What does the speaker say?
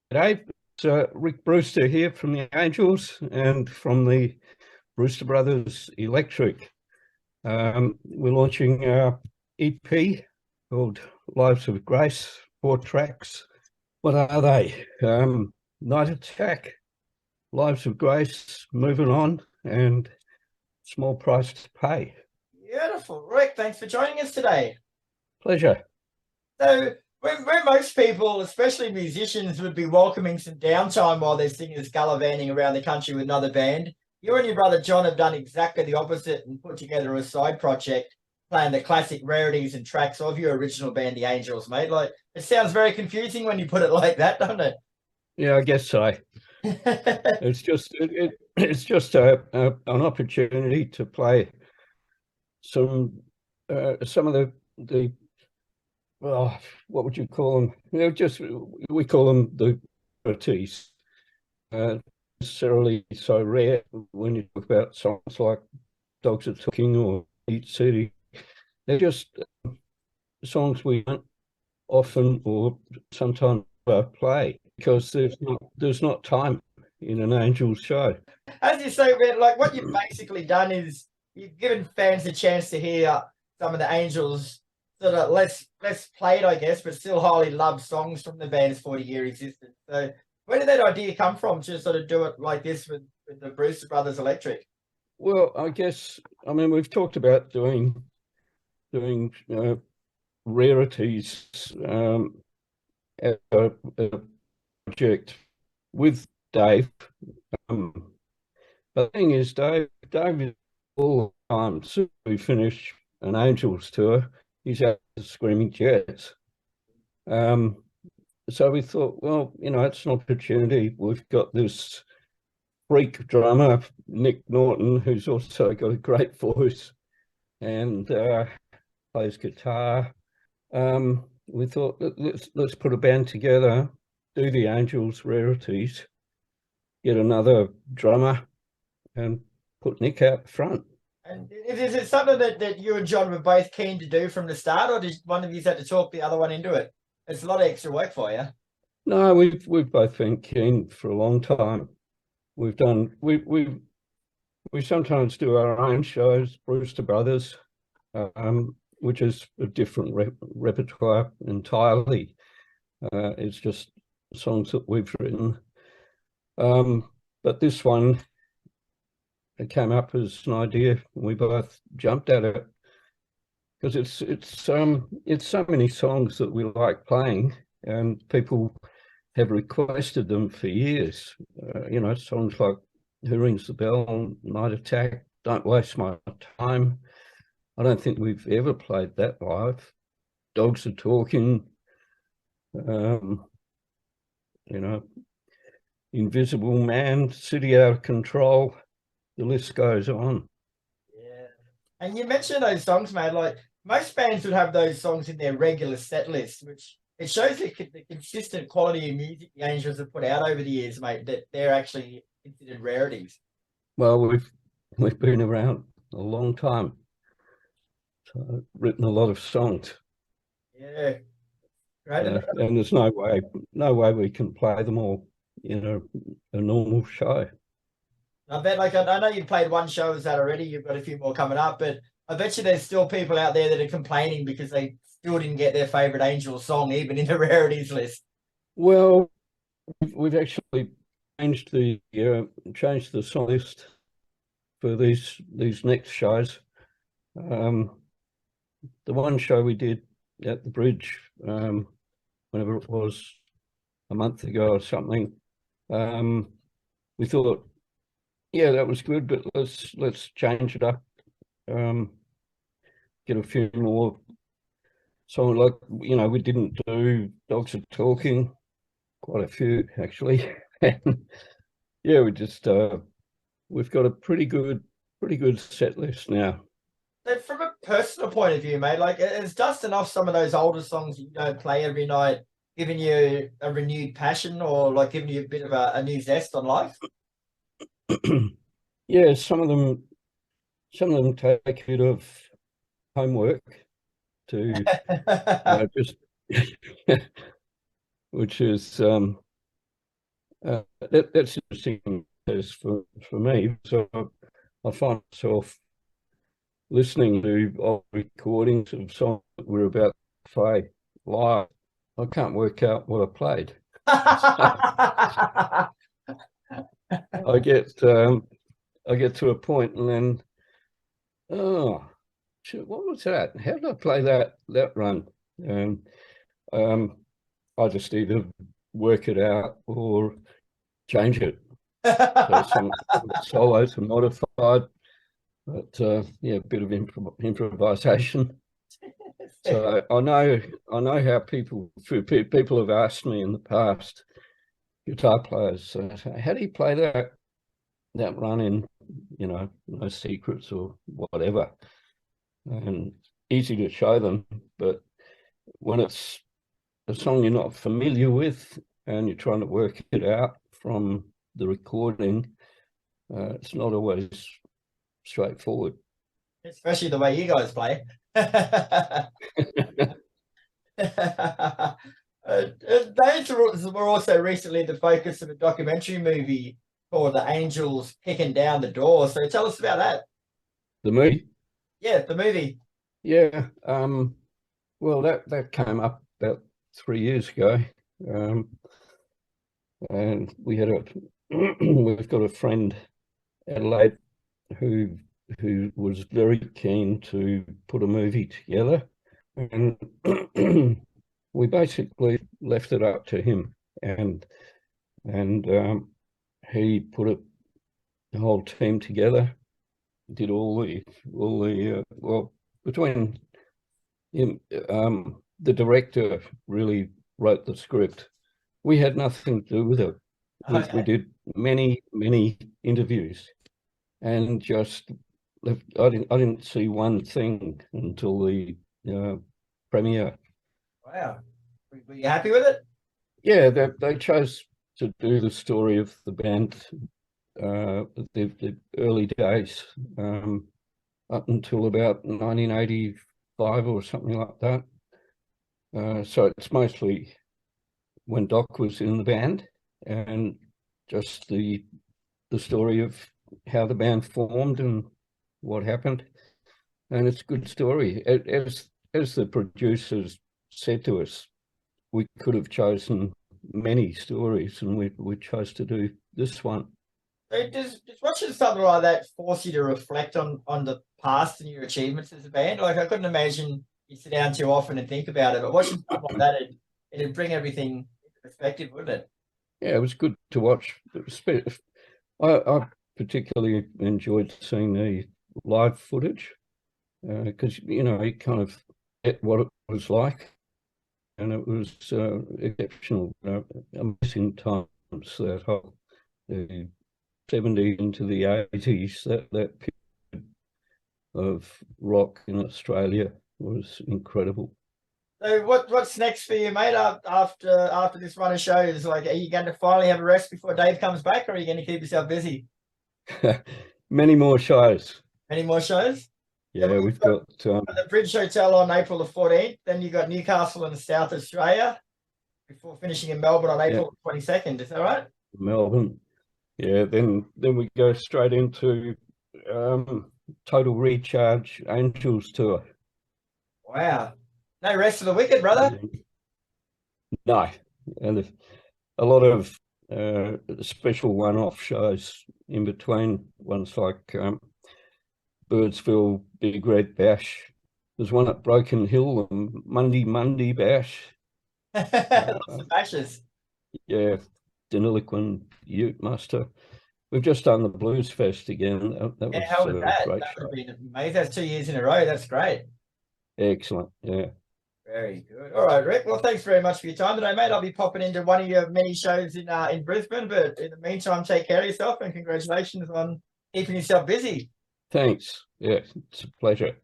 Dave, it's Rick Brewster here from the Angels and from the Brewster Brothers Electric. We're launching our EP called Lives of Grace, 4 tracks. What are they? Night Attack, Lives of Grace, Moving On, and Small Price to Pay. Beautiful. Rick, thanks for joining us today. Pleasure. So, where most people, especially musicians, would be welcoming some downtime while they're singers gallivanting around the country with another band, you and your brother John have done exactly the opposite and put together a side project playing the classic rarities and tracks of your original band, the Angels, mate. Like, it sounds very confusing when you put it like that, doesn't it? Yeah, I guess so. It's just an opportunity to play some of the well, what would you call them? We call them the rarities. Necessarily so rare when you talk about songs like Dogs Are Talking or Eat City. They're just songs we don't often or sometimes play because there's not time in an Angels show. As you say, man, like what you've basically done is you've given fans a chance to hear some of the Angels sort of less played, I guess, but still highly loved songs from the band's 40-year existence. So where did that idea come from to sort of do it like this with the Brewster Brothers Electric? Well, I mean, we've talked about doing rarities as a project with Dave. But the thing is, Dave is all the time. So we finish an Angels tour, he's out screaming jazz. So we thought, well, it's an opportunity. We've got this freak drummer, Nick Norton, who's also got a great voice and plays guitar. We thought, let's put a band together, do the Angels Rarities, get another drummer, and put Nick out front. And is it something that you and John were both keen to do from the start, or did one of you have to talk the other one into it? It's a lot of extra work for you. No, we've both been keen for a long time. We sometimes do our own shows, Brewster Brothers, which is a different repertoire entirely. It's just songs that we've written. But this one, it came up as an idea. We both jumped at it because it's so many songs that we like playing, and people have requested them for years. Songs like Who Rings the Bell, Night Attack, Don't Waste My Time. I don't think we've ever played that live. Dogs Are Talking. Invisible Man, City Out of Control. The list goes on. Yeah. And you mentioned those songs, mate. Like most bands would have those songs in their regular set list, which it shows the consistent quality of music the Angels have put out over the years, mate, that they're actually considered rarities. Well, we've been around a long time. So written a lot of songs. Yeah. Great. And there's no way we can play them all in a normal show. I bet, like, I know you've played one show as that already. You've got a few more coming up, but I bet you there's still people out there that are complaining because they still didn't get their favorite Angel song, even in the rarities list. Well, we've actually changed the song list for these next shows. The one show we did at the Bridge, whenever it was, a month ago or something, we thought, yeah, that was good, but let's change it up. Get a few more songs. Like, we didn't do Dogs Are Talking, quite a few actually. And yeah, we've got a pretty good set list now. But from a personal point of view, mate, like, is dusting off some of those older songs you don't play every night giving you a renewed passion, or like giving you a bit of a new zest on life? Yeah, some of them take a bit of homework to just which is That's interesting as for me. So I find myself listening to old recordings of songs that we're about to play live. I can't work out what I played. I get to a point and then, oh, what was that? How did I play that run? And I just either work it out or change it. So some solos are modified, but yeah, a bit of improvisation. So I know how people have asked me in the past, guitar players, how do you play that run in, No Secrets or whatever? And easy to show them, but when it's a song you're not familiar with and you're trying to work it out from the recording, it's not always straightforward. Especially the way you guys play. Those were also recently the focus of a documentary movie called The Angels Kicking Down the Door. So tell us about that. The movie? Yeah, the movie. Yeah. Well, that came up about 3 years ago. And we've got a friend, Adelaide, who was very keen to put a movie together, and we basically left it up to him, and he put the whole team together, did all the well, between him, the director really wrote the script. We had nothing to do with it. Okay. We did many interviews, and just I didn't see one thing until the premiere. Wow. Were you happy with it? Yeah, they chose to do the story of the band, the early days, up until about 1985 or something like that. So it's mostly when Doc was in the band, and just the story of how the band formed and what happened. And it's a good story. As the producers said to us, we could have chosen many stories, and we chose to do this one. So does watching something like that force you to reflect on the past and your achievements as a band? Like, I couldn't imagine you sit down too often and think about it, but watching something like that, it'd bring everything into perspective, wouldn't it? Yeah, it was good to watch. I particularly enjoyed seeing the live footage, because you kind of get what it was like, and it was exceptional. Amazing times, that whole the 70s into the 80s, that period of rock in Australia was incredible. So what's next for you, mate? After this run of shows, like, are you going to finally have a rest before Dave comes back, or are you going to keep yourself busy? Many more shows. Any more shows? Yeah, we've got the Bridge Hotel on April the 14th. Then you got Newcastle in South Australia before finishing in Melbourne on April the 22nd. Is that right? Melbourne. Yeah, then we go straight into Total Recharge Angels tour. Wow. No rest for the wicked, brother. No. And a lot of special one-off shows in between. Ones like Birdsville, Big Red Bash. There's one at Broken Hill, Monday Bash. Lots of bashes. Yeah, Deniliquin, Ute Muster. We've just done the Blues Fest again. That was how was that? Great that show. would have been amazing. That's 2 years in a row. That's great. Excellent. Yeah. Very good. All right, Rick. Well, thanks very much for your time today, mate. I'll be popping into one of your many shows in Brisbane. But in the meantime, take care of yourself, and congratulations on keeping yourself busy. Thanks. Yeah, it's a pleasure.